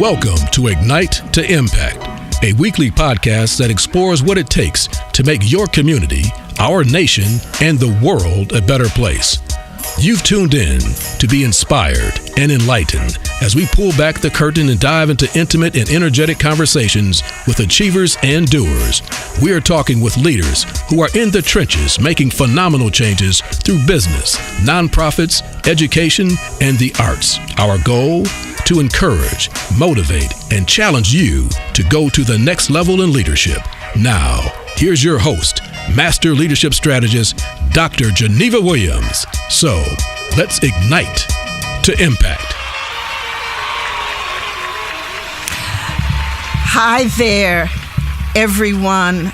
Welcome to Ignite to Impact, a weekly podcast that explores what it takes to make your community, our nation, and the world a better place. You've tuned in to be inspired and enlightened as we pull back the curtain and dive into intimate and energetic conversations with achievers and doers. We are talking with leaders who are in the trenches making phenomenal changes through business, nonprofits, education, and the arts. Our goal? To encourage, motivate, and challenge you to go to the next level in leadership. Now, here's your host, Master Leadership Strategist, Dr. Geneva Williams. So, let's ignite to impact. Hi there, everyone.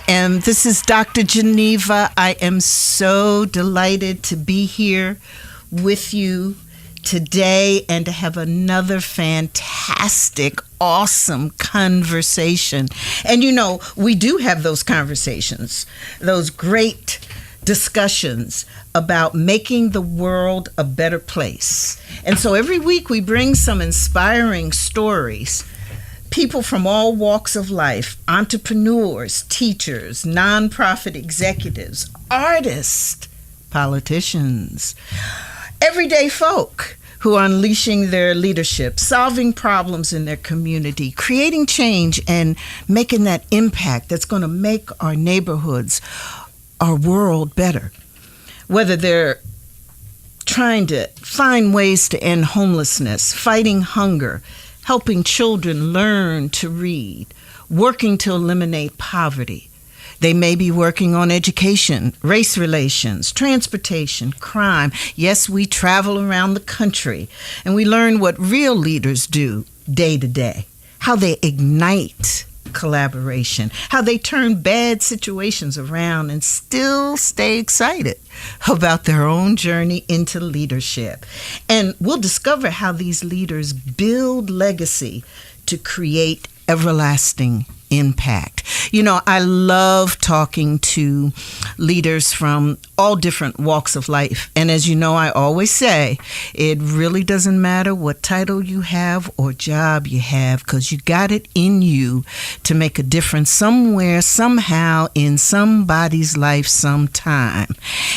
This is Dr. Geneva. I am so delighted to be here with you today and to have another fantastic, awesome conversation. And you know, we do have those conversations, those great discussions about making the world a better place. And so every week we bring some inspiring stories, people from all walks of life, entrepreneurs, teachers, nonprofit executives, artists, politicians, everyday folk who are unleashing their leadership, solving problems in their community, creating change and making that impact that's going to make our neighborhoods, our world better. Whether they're trying to find ways to end homelessness, fighting hunger, helping children learn to read, working to eliminate poverty. They may be working on education, race relations, transportation, crime. Yes, we travel around the country and we learn what real leaders do day to day, how they ignite collaboration, how they turn bad situations around and still stay excited about their own journey into leadership. And we'll discover how these leaders build legacy to create everlasting impact. You know, I love talking to leaders from all different walks of life. And as you know, I always say, it really doesn't matter what title you have or job you have, because you got it in you to make a difference somewhere, somehow, in somebody's life sometime.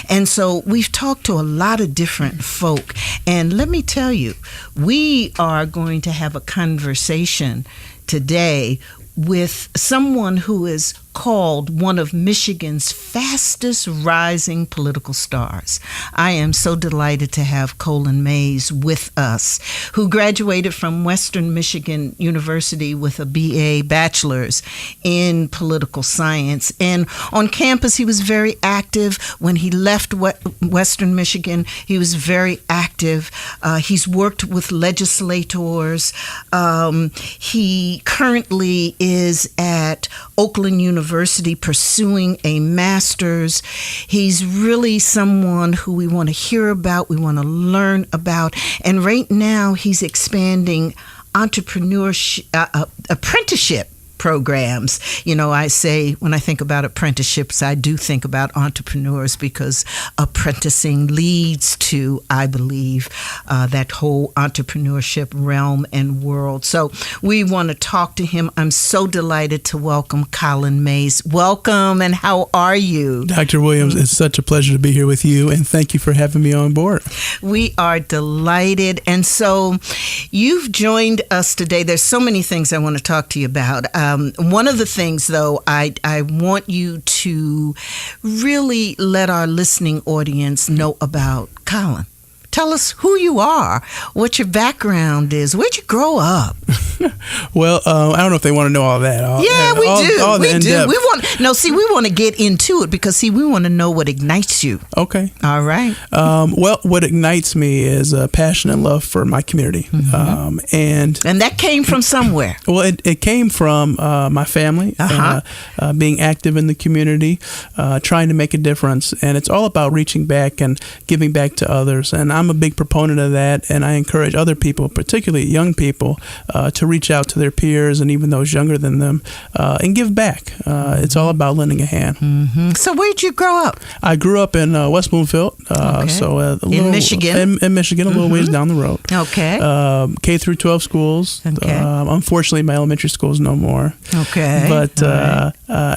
And so we've talked to a lot of different folk. And let me tell you, we are going to have a conversation today with someone who is called one of Michigan's fastest rising political stars. I am so delighted to have Collin Mays with us, who graduated from Western Michigan University with a BA bachelor's in political science. And on campus, he was very active. When he left Western Michigan, he was very active. He's worked with legislators. He currently is at Oakland University pursuing a master's. He's really someone who we want to hear about, we want to learn about. And right now he's expanding entrepreneurship, apprenticeship programs. You know, I say when I think about apprenticeships, I do think about entrepreneurs, because apprenticing leads to, I believe, that whole entrepreneurship realm and world. So we want to talk to him. I'm so delighted to welcome Collin Mays. Welcome, and how are you? Dr. Williams, it's such a pleasure to be here with you, and thank you for having me on board. We are delighted. And so you've joined us today. There's so many things I want to talk to you about. One of the things, though, I want you to really let our listening audience know about Collin. Tell us who you are, what your background is, where'd you grow up? Well, I don't know if they want to know all that. We do. We want to get into it because, we want to know what ignites you. Okay. All right. Well, what ignites me is a passion and love for my community. Mm-hmm. And that came from somewhere. Well, it came from my family, being active in the community, trying to make a difference. And it's all about reaching back and giving back to others. And I'm a big proponent of that. And I encourage other people, particularly young people, to reach out to their peers and even those younger than them and give back. It's all about lending a hand. Mm-hmm. So where'd you grow up? I grew up in West Bloomfield, in Michigan. In Michigan, a little ways down the road. Okay. K through 12 schools. Okay. Unfortunately, my elementary school is no more. Okay. But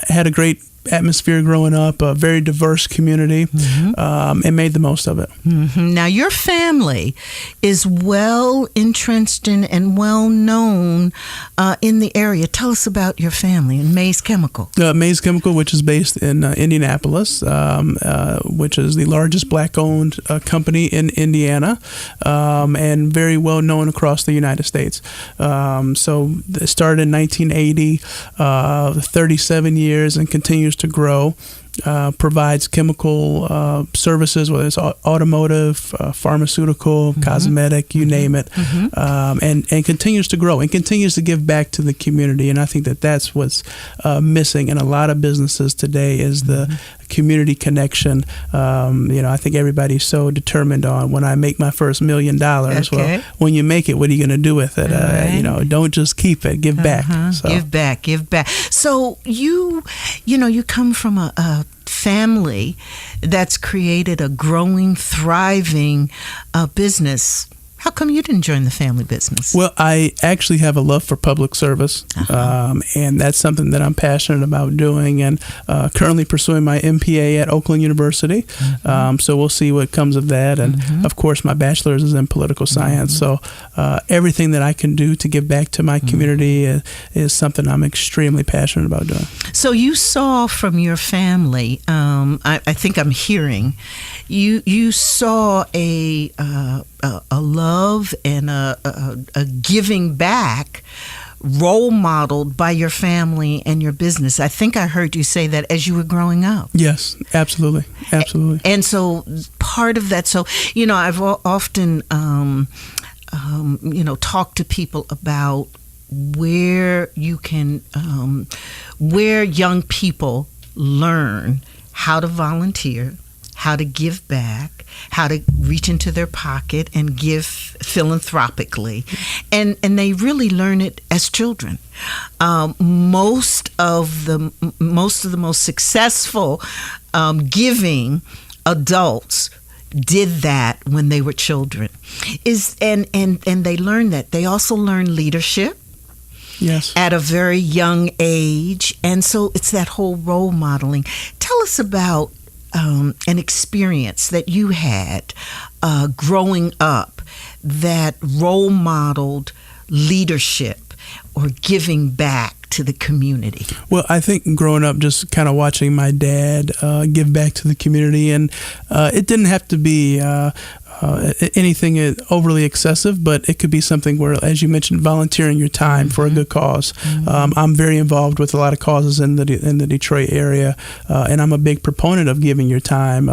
had a great atmosphere growing up, a very diverse community, and made the most of it. Mm-hmm. Now, your family is well entrenched in and well known in the area. Tell us about your family and Mays Chemical. Mays Chemical, which is based in Indianapolis, which is the largest black-owned company in Indiana, and very well known across the United States. So it started in 1980, 37 years, and continues to grow. Provides chemical services, whether it's automotive, pharmaceutical, cosmetic, you name it, and continues to grow and continues to give back to the community. And I think that that's what's missing in a lot of businesses today is the community connection. I think everybody's so determined on when I make my first $1 million. Okay. Well, when you make it, what are you going to do with it? Right. Don't just keep it. Give back. So. Give back. So you come from a family that's created a growing, thriving business. How come you didn't join the family business? Well, I actually have a love for public service, and that's something that I'm passionate about doing, and currently pursuing my MPA at Oakland University. So we'll see what comes of that. And, of course, my bachelor's is in political science. So everything that I can do to give back to my community is something I'm extremely passionate about doing. So you saw from your family, I think I'm hearing, you saw a love and a giving back role modeled by your family and your business. I think I heard you say that as you were growing up. Yes, absolutely. And so part of that, I've often, talked to people about where you can, where young people learn how to volunteer, how to give back, how to reach into their pocket and give philanthropically, and they really learn it as children. Most of the most successful giving adults did that when they were children. And they learn that. They also learn leadership. Yes. At a very young age, and so it's that whole role modeling. Tell us about an experience that you had growing up that role modeled leadership or giving back to the community. Well, I think growing up, just kind of watching my dad give back to the community, and it didn't have to be anything overly excessive, but it could be something where, as you mentioned, volunteering your time for a good cause. I'm very involved with a lot of causes in the Detroit area, and I'm a big proponent of giving your time,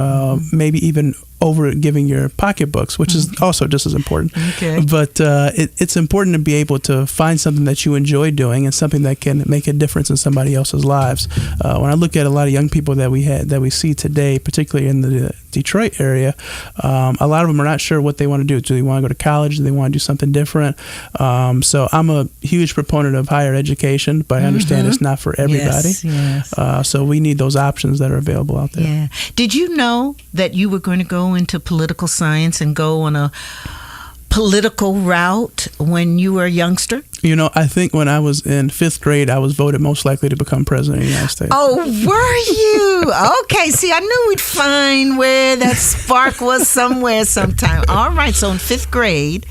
maybe even over giving your pocketbooks, which is also just as important. Okay. But it's important to be able to find something that you enjoy doing and something that can make a difference in somebody else's lives. When I look at a lot of young people that we see today, particularly in the Detroit area, a lot of them are not sure what they want to do. Do they want to go to college? Do they want to do something different? So I'm a huge proponent of higher education, but I understand it's not for everybody. Yes. So we need those options that are available out there. Yeah. Did you know that you were going to go into political science and go on a political route when you were a youngster? I think when I was in 5th grade, I was voted most likely to become president of the United States. Oh, were you? Okay, see, I knew we'd find where that spark was somewhere sometime. All right, so in 5th grade,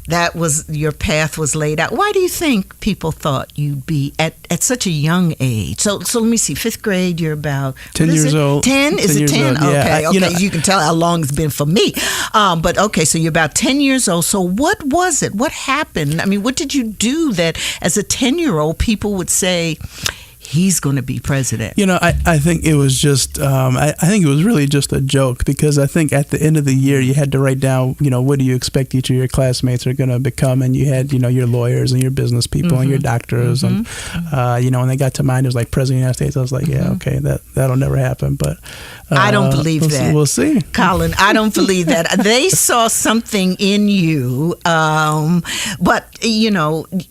that was your path was laid out. Why do you think people thought you'd be at such a young age? So let me see. 5th grade, you're about 10 years old. 10? Is it 10? Yeah. Okay. You can tell how long it's been for me. But okay, so you're about 10 years old. So what was it? What happened? I mean, what did you do that as a 10-year-old people would say, he's going to be president. I think it was just, I think it was really just a joke, because I think at the end of the year you had to write down, what do you expect each of your classmates are going to become, and you had, your lawyers and your business people and your doctors, and when they got to mine, it was like President of the United States. I was like, yeah, okay, that'll never happen, but I don't believe that. We'll see. Collin, I don't believe that. They saw something in you, but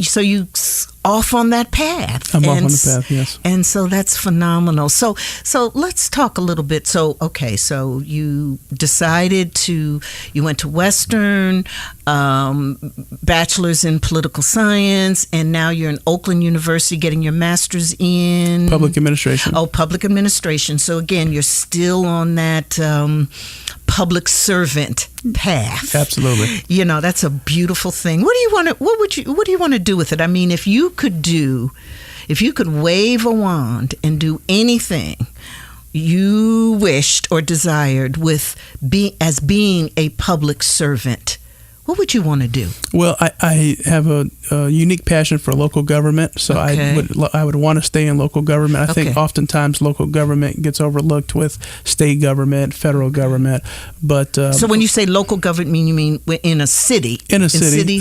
so you off on that path. I'm off on the path, yes. And so that's phenomenal. So let's talk a little bit. So you decided you went to Western, bachelor's in political science, and now you're in Oakland University getting your master's in public administration. Oh, public administration. So again, you're still on that public servant path. Absolutely. That's a beautiful thing. What do you want to do with it? I mean, if you could wave a wand and do anything you wished or desired as being a public servant, what would you want to do? Well, I have a unique passion for local government, so okay. I would want to stay in local government. I think oftentimes local government gets overlooked with state government, federal government. But so when you say local government, you mean in a city? In a city,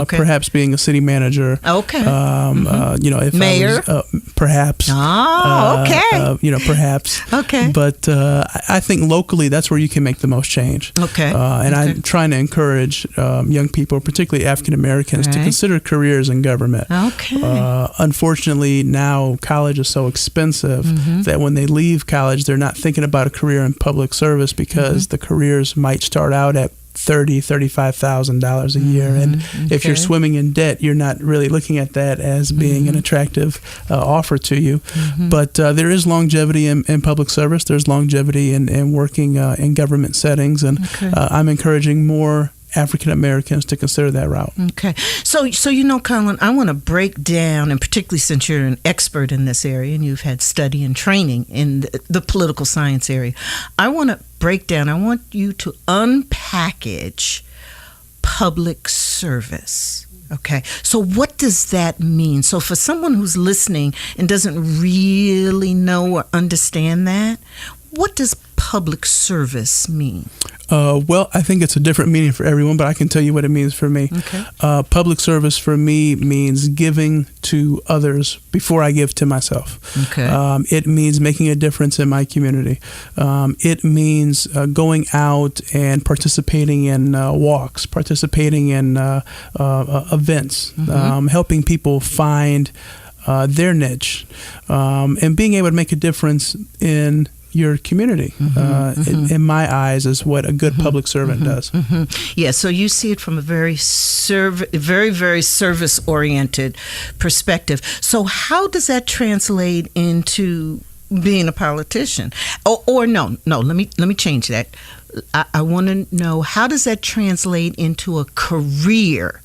perhaps being a city manager. Okay. If mayor, I was, perhaps. Oh, okay. Perhaps. Okay. But I think locally, that's where you can make the most change. Okay. And I'm trying to encourage young people, particularly African Americans, to consider careers in government. Okay. Unfortunately, now college is so expensive that when they leave college, they're not thinking about a career in public service, because the careers might start out at $35,000 a year, and if you're swimming in debt, you're not really looking at that as being an attractive offer to you. But there is longevity in public service. There's longevity in working in government settings, and I'm encouraging more African Americans to consider that route. Okay. So Collin, I want to break down, and particularly since you're an expert in this area and you've had study and training in the political science area, I want to break down, I want you to unpackage public service. Okay. So what does that mean? So for someone who's listening and doesn't really know or understand that, what does public service mean? Well, I think it's a different meaning for everyone, but I can tell you what it means for me. Okay. Public service for me means giving to others before I give to myself. Okay. It means making a difference in my community. It means going out and participating in walks, participating in events, helping people find their niche, and being able to make a difference in your community, in my eyes, is what a good public servant does. Yeah, so you see it from a very service-oriented perspective. So how does that translate into being a politician? Or no, let me change that. I want to know, how does that translate into a career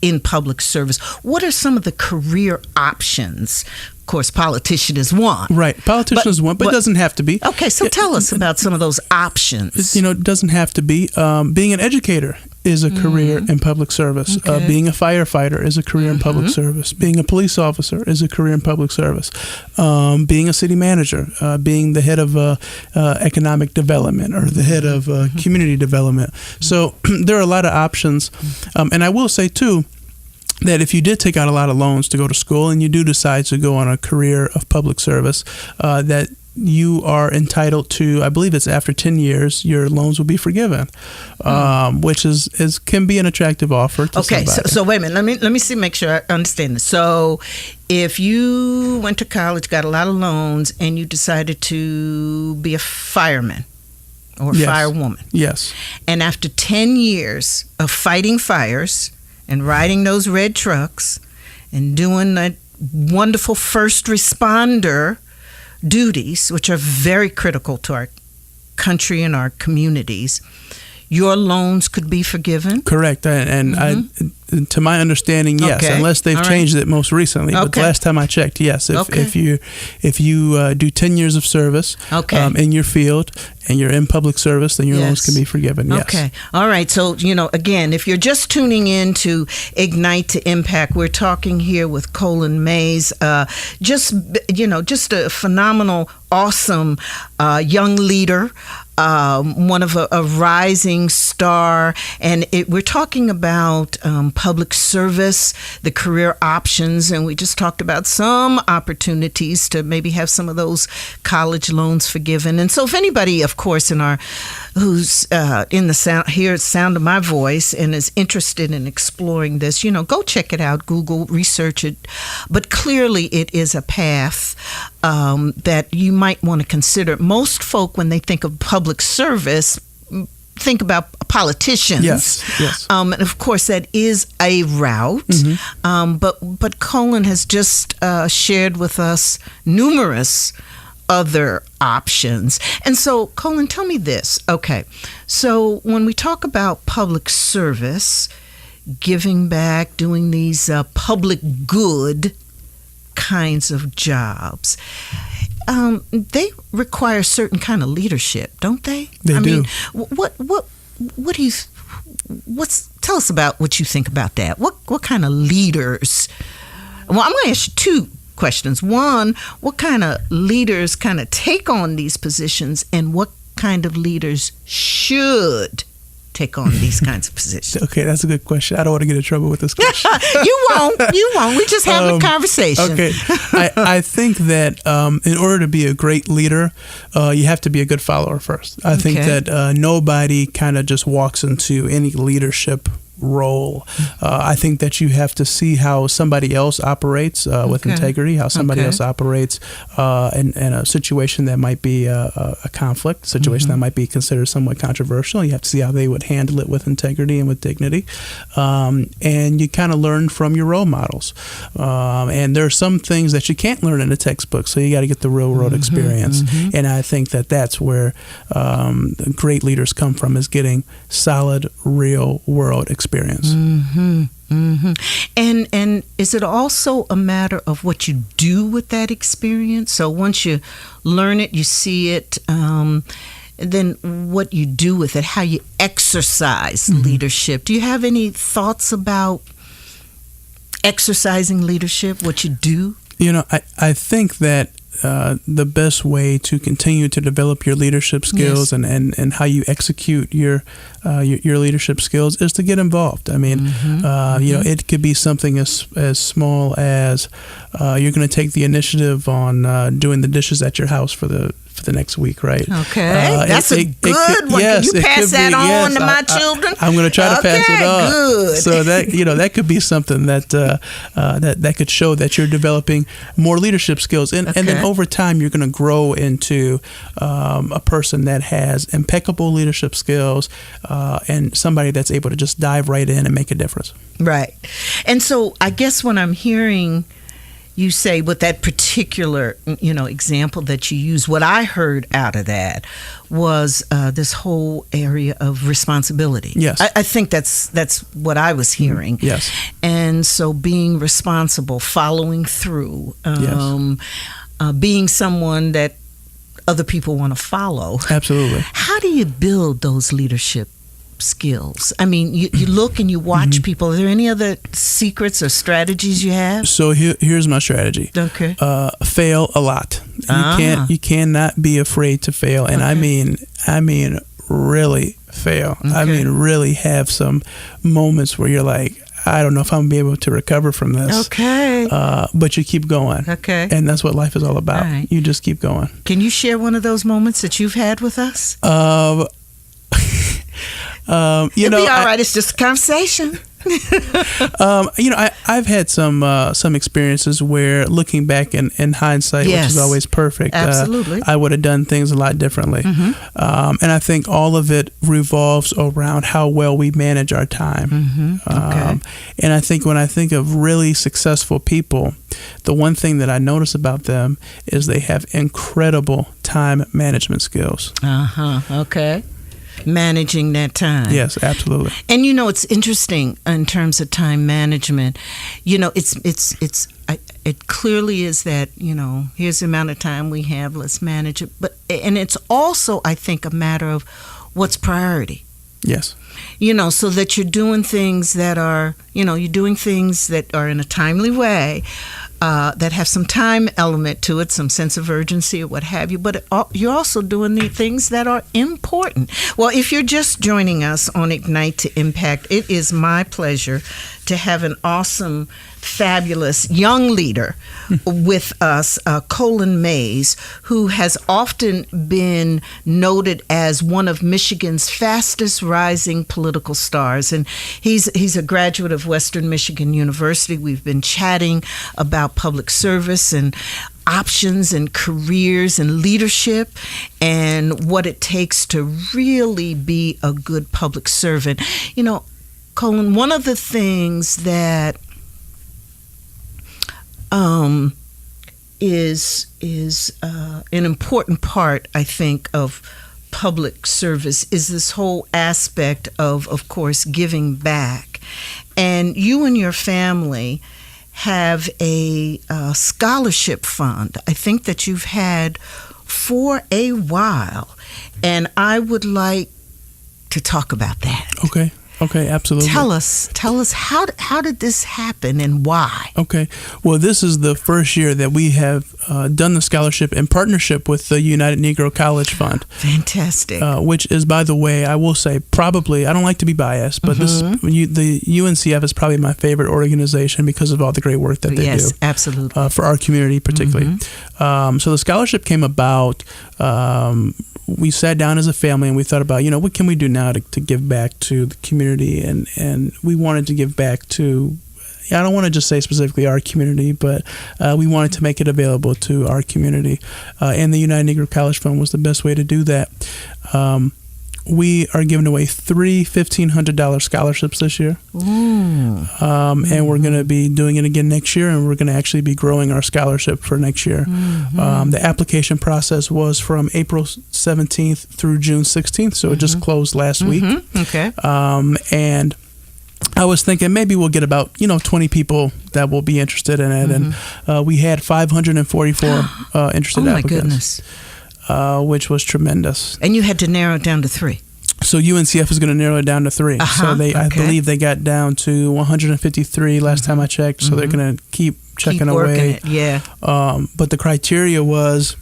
in public service? What are some of the career options? Of course, politician is one. Right, politician is one, but it doesn't have to be. Okay, so tell us about some of those options. It doesn't have to be. Being an educator is a career in public service. Okay. Being a firefighter is a career in public service. Being a police officer is a career in public service. Being a city manager, being the head of economic development, or the head of community development. So there are a lot of options. And I will say, too, that if you did take out a lot of loans to go to school, and you do decide to go on a career of public service, that you are entitled to, I believe it's after 10 years, your loans will be forgiven, which can be an attractive offer to somebody. So wait a minute. Let me make sure I understand this. So if you went to college, got a lot of loans, and you decided to be a fireman or firewoman. Yes. And after 10 years of fighting fires and riding those red trucks and doing that wonderful first responder duties, which are very critical to our country and our communities, your loans could be forgiven? Correct. And to my understanding, yes, unless they've changed it most recently. But the last time I checked, yes. If you do 10 years of service in your field and you're in public service, then your loans can be forgiven. Yes. Okay. All right. So, again, if you're just tuning in to Ignite to Impact, we're talking here with Collin Mays, just a phenomenal, awesome young leader. One of a rising star, and we're talking about public service, the career options, and we just talked about some opportunities to maybe have some of those college loans forgiven. And so, if anybody, of course, who's in the sound of my voice and is interested in exploring this, go check it out, Google, research it. But clearly, it is a path that you might want to consider. Most folk, when they think of public service, think about politicians. Yes. And of course, that is a route. But Collin has just shared with us numerous other options. And so, Collin, tell me this. Okay, so when we talk about public service, giving back, doing these public good kinds of jobs, they require a certain kind of leadership, don't they? They do. What do you? Tell us about what you think about that. What kind of leaders? Well, I'm going to ask you two questions. One, what kind of leaders kind of take on these positions, and what kind of leaders should take on these kinds of positions? Okay, that's a good question. I don't want to get in trouble with this question. You won't. We just having a conversation. Okay. I think that in order to be a great leader, you have to be a good follower first. I think that nobody kind of just walks into any leadership role. I think that you have to see how somebody else operates with integrity, how somebody else operates in a situation that might be a conflict, situation that might be considered somewhat controversial. You have to see how they would handle it with integrity and with dignity. And you kind of learn from your role models. And there are some things that you can't learn in a textbook, so you got to get the real world experience. And I think that that's where great leaders come from, is getting solid real world experience. And is it also a matter of what you do with that experience? So once you learn it, you see it, then what you do with it, how you exercise leadership. Do you have any thoughts about exercising leadership, what you do? I think that the best way to continue to develop your leadership skills and how you execute your leadership skills is to get involved. I mean, it could be something as small as you're going to take the initiative on doing the dishes at your house for the next week, right? Okay, that's a good one. Yes, can you pass that on to my children? I'm going to try to pass it on. Good. So that could be something that that could show that you're developing more leadership skills, and then over time you're going to grow into a person that has impeccable leadership skills and somebody that's able to just dive right in and make a difference. Right. And so I guess when I'm hearing you say with that particular, example that you use, what I heard out of that was this whole area of responsibility. Yes. I think that's what I was hearing. Yes. And so being responsible, following through, being someone that other people want to follow. Absolutely. How do you build those leadership skills? I mean, you look and you watch people. Are there any other secrets or strategies you have? So here's my strategy. Okay. Fail a lot. You cannot be afraid to fail, and I mean really fail. Okay. I mean really have some moments where you're like, I don't know if I'm going to be able to recover from this. Okay. But you keep going. Okay. And that's what life is all about. All right. You just keep going. Can you share one of those moments that you've had with us? It'll be all right. It's just a conversation. I've had some experiences where, looking back in hindsight, which is always perfect, absolutely, I would have done things a lot differently. And I think all of it revolves around how well we manage our time. And I think when I think of really successful people, the one thing that I notice about them is they have incredible time management skills. Okay. managing that time. Yes, absolutely. And it's interesting in terms of time management. It clearly is that here's the amount of time we have. Let's manage it. And it's also, I think, a matter of what's priority. Yes. So that you're doing things that are in a timely way. That have some time element to it, some sense of urgency or what have you, but you're also doing the things that are important. Well, if you're just joining us on Ignite to Impact, it is my pleasure to have an awesome, fabulous young leader with us, Collin Mays, who has often been noted as one of Michigan's fastest rising political stars. And he's a graduate of Western Michigan University. We've been chatting about public service and options and careers and leadership and what it takes to really be a good public servant. Collin, one of the things that is an important part, I think, of public service is this whole aspect of course, giving back. And you and your family have a scholarship fund, I think, that you've had for a while. And I would like to talk about that. Okay, absolutely. Tell us how did this happen and why? Okay. Well, this is the first year that we have done the scholarship in partnership with the United Negro College Fund. Fantastic. Which is, by the way, I will say, probably, I don't like to be biased, but the UNCF is probably my favorite organization because of all the great work that they do. Yes, absolutely. For our community particularly. So the scholarship came about, we sat down as a family and we thought about, what can we do now to give back to the community? And we wanted to give back to, I don't want to just say specifically our community, but we wanted to make it available to our community. And the United Negro College Fund was the best way to do that. We are giving away 3 $1,500 scholarships this year. And we're going to be doing it again next year, and we're going to actually be growing our scholarship for next year. The application process was from April 17th through June 16th, so it just closed last week. Okay. And I was thinking maybe we'll get about 20 people that will be interested in it, and we had 544 interested applicants. Oh my goodness. Which was tremendous. And you had to narrow it down to 3. So UNCF is going to narrow it down to 3. So I believe they got down to 153 last time I checked. So they're going to keep checking away. It. Yeah. But the criteria was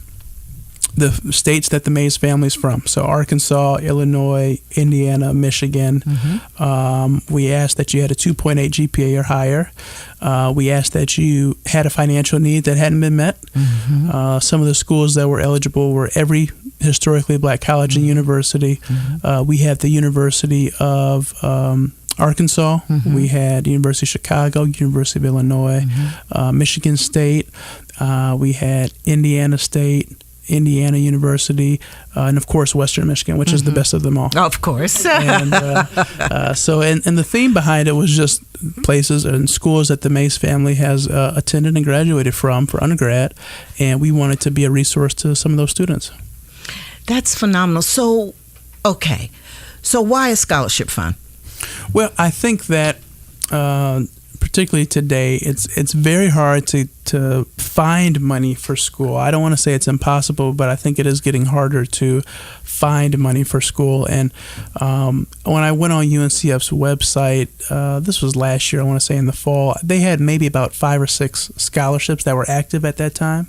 the states that the Mays family's from. So Arkansas, Illinois, Indiana, Michigan. We asked that you had a 2.8 GPA or higher. We asked that you had a financial need that hadn't been met. Some of the schools that were eligible were every historically black college and university. We had the University of Arkansas. We had University of Chicago, University of Illinois, Michigan State. We had Indiana State, Indiana University, and of course Western Michigan, which is the best of them all. Of course. And the theme behind it was just places and schools that the Mays family has attended and graduated from for undergrad, and we wanted to be a resource to some of those students. That's phenomenal. So, okay, so why a scholarship fund? Well, I think that particularly today, it's very hard to find money for school. I don't want to say it's impossible, but I think it is getting harder to find money for school. And when I went on UNCF's website, this was last year, I want to say in the fall, they had maybe about 5 or 6 scholarships that were active at that time.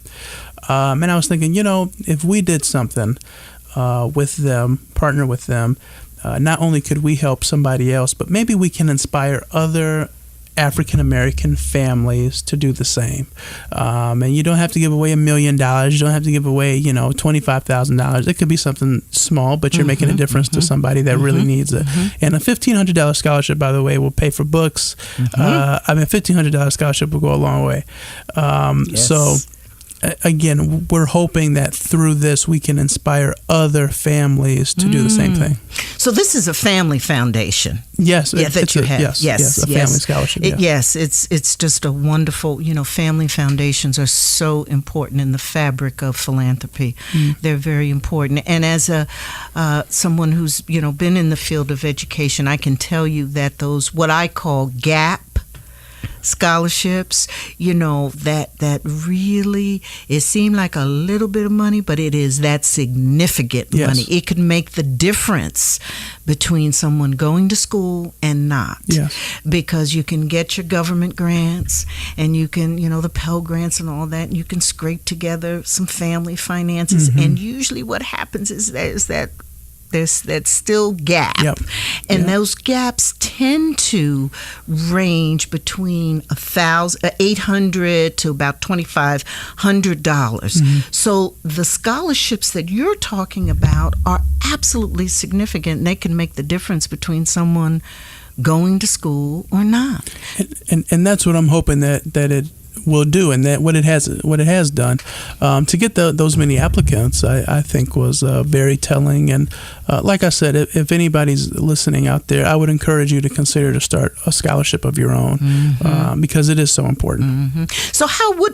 And I was thinking, if we did something with them, partner with them, not only could we help somebody else, but maybe we can inspire other African-American families to do the same. And you don't have to give away $1 million. You don't have to give away, $25,000. It could be something small, but you're making a difference to somebody that really needs it. And a $1,500 scholarship, by the way, will pay for books. A $1,500 scholarship will go a long way. Yes. So again, we're hoping that through this we can inspire other families to do the same thing. So this is a family foundation. Yes, that you have. Yes, a family scholarship. Yes, it's just a wonderful. Family foundations are so important in the fabric of philanthropy. They're very important. And as someone who's been in the field of education, I can tell you that those what I call gap scholarships, that really, it seemed like a little bit of money, but it is that significant money. It could make the difference between someone going to school and not. Yes. Because you can get your government grants and you can, the Pell Grants and all that, and you can scrape together some family finances. And usually what happens is there's that still gap. And those gaps tend to range between $800 to about $2,500. So the scholarships that you're talking about are absolutely significant. They can make the difference between someone going to school or not. And that's what I'm hoping that it will do, and that what it has done to get those many applicants, I think was very telling. And like I said, if anybody's listening out there, I would encourage you to consider to start a scholarship of your own because it is so important. So how do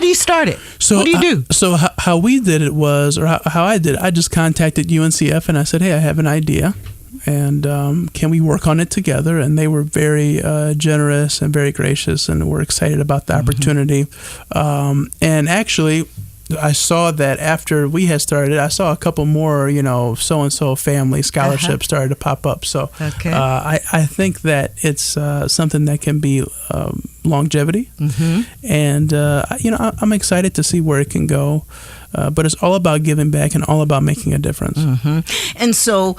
you start it? What do you do? So how we did it was, or how I did it, I just contacted UNCF and I said, hey, I have an idea. And can we work on it together? And they were very generous and very gracious, and were excited about the opportunity. And actually, I saw that after we had started, I saw a couple more, so-and-so family scholarships started to pop up. So I think that it's something that can be longevity. And, I'm excited to see where it can go. But it's all about giving back and all about making a difference. And so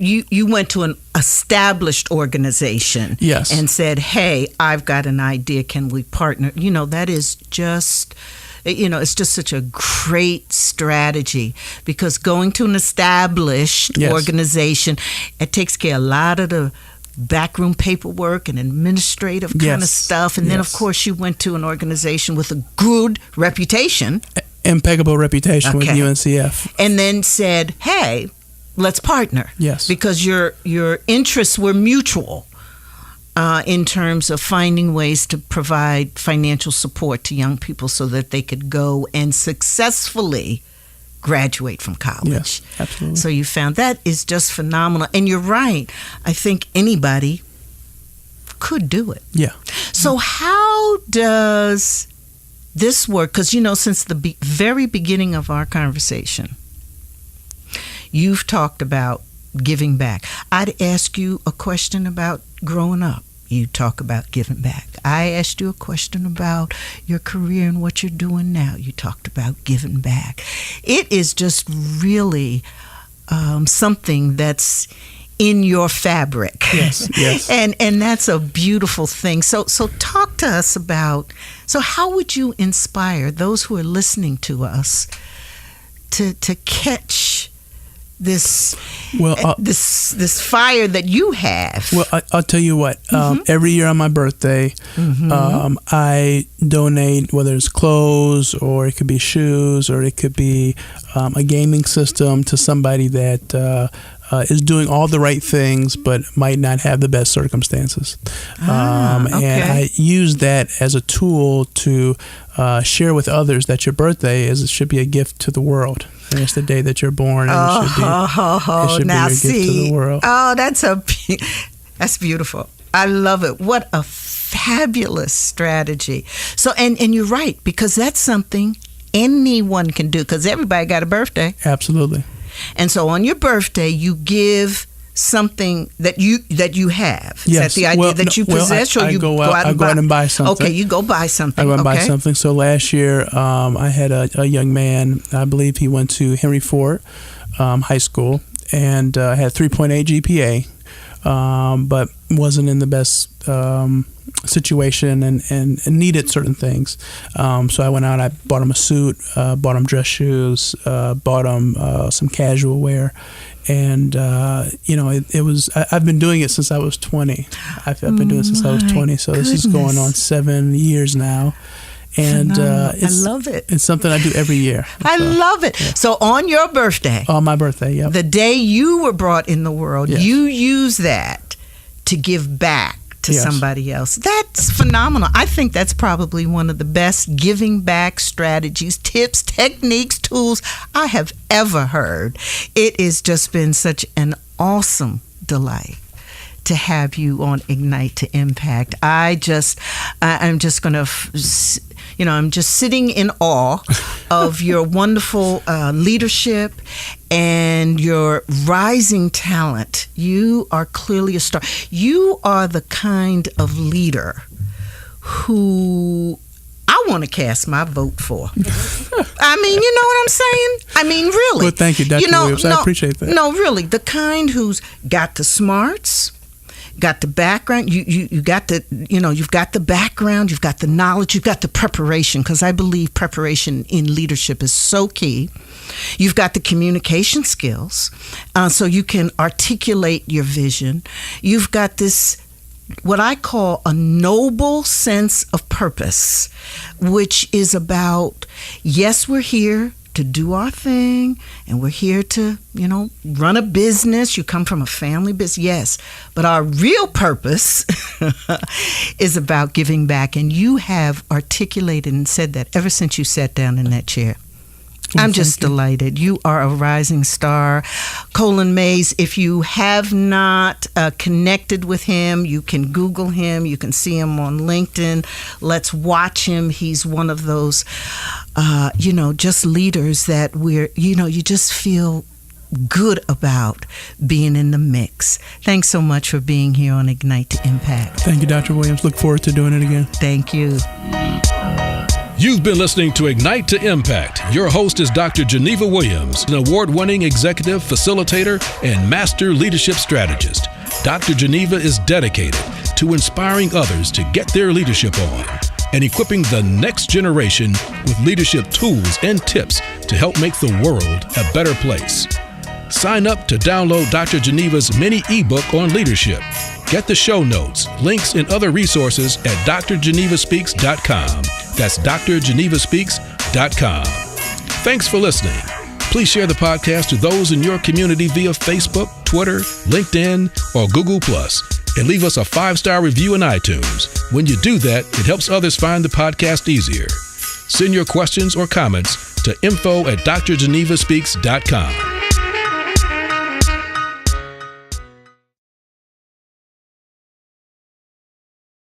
you went to an established organization and said, hey, I've got an idea. Can we partner? That is just... it's just such a great strategy, because going to an established organization, it takes care of a lot of the backroom paperwork and administrative kind of stuff. And then, of course, you went to an organization with a good reputation. Impeccable reputation with UNCF. And then said, hey, let's partner. Yes. Because your interests were mutual. In terms of finding ways to provide financial support to young people so that they could go and successfully graduate from college. Yes, absolutely. So you found that is just phenomenal. And you're right. I think anybody could do it. Yeah. So how does this work? Because, since the very beginning of our conversation, you've talked about giving back. I'd ask you a question about growing up. You talk about giving back. I asked you a question about your career and what you're doing now. You talked about giving back. It is just really something that's in your fabric. Yes. And that's a beautiful thing. So talk to us about, so how would you inspire those who are listening to us to catch this this fire that you have? Well, I'll tell you what. Every year on my birthday, I donate, whether it's clothes or it could be shoes or it could be a gaming system, to somebody that is doing all the right things but might not have the best circumstances. And I use that as a tool to share with others that your birthday should be a gift to the world. And it's the day that you're born, and it should be your gift to the world. Oh, that's beautiful. I love it. What a fabulous strategy. So, and you're right, because that's something anyone can do, because everybody got a birthday. Absolutely. And so on your birthday, you give something that you have. Is that the idea that you possess, or you go out and buy something? Okay, you go buy something. I go and buy something. So last year, I had a young man. I believe he went to Henry Ford High School and had a 3.8 GPA, but wasn't in the best situation and needed certain things. So I went out. I bought him a suit, bought him dress shoes, bought him some casual wear. And, it was, I've been doing it since I was 20. I've been doing it since I was 20. So this is going on 7 years now. And I love it. It's something I do every year. I love it. Yeah. So on your birthday, on my birthday, yeah, the day you were brought in the world, yes, you use that to give back to yes, somebody else. That's phenomenal. I think that's probably one of the best giving back strategies, tips, techniques, tools I have ever heard. It has just been such an awesome delight to have you on Ignite to Impact. I'm just going to, I'm just sitting in awe of your wonderful leadership and your rising talent. You are clearly a star. You are the kind of leader who I want to cast my vote for. I mean, you know what I'm saying? I mean, really. Well, thank you, Dr. Williams. I appreciate that. No, really. The kind who's got the smarts, got the background, you got the, you've got the background, you've got the knowledge, you've got the preparation, because I believe preparation in leadership is so key. You've got the communication skills, so you can articulate your vision. You've got this, what I call a noble sense of purpose, which is about, yes, we're here to do our thing, and we're here to, run a business. You come from a family business, yes, but our real purpose is about giving back, and you have articulated and said that ever since you sat down in that chair. I'm just delighted. You are a rising star. Collin Mays, if you have not connected with him, you can Google him. You can see him on LinkedIn. Let's watch him. He's one of those, just leaders that you just feel good about being in the mix. Thanks so much for being here on Ignite to Impact. Thank you, Dr. Williams. Look forward to doing it again. Thank you. You've been listening to Ignite to Impact. Your host is Dr. Geneva Williams, an award-winning executive, facilitator, and master leadership strategist. Dr. Geneva is dedicated to inspiring others to get their leadership on and equipping the next generation with leadership tools and tips to help make the world a better place. Sign up to download Dr. Geneva's mini ebook on leadership. Get the show notes, links, and other resources at drgenevaspeaks.com. That's drgenevaspeaks.com. Thanks for listening. Please share the podcast to those in your community via Facebook, Twitter, LinkedIn, or Google+, and leave us a 5-star review in iTunes. When you do that, it helps others find the podcast easier. Send your questions or comments to info@drgenevaspeaks.com.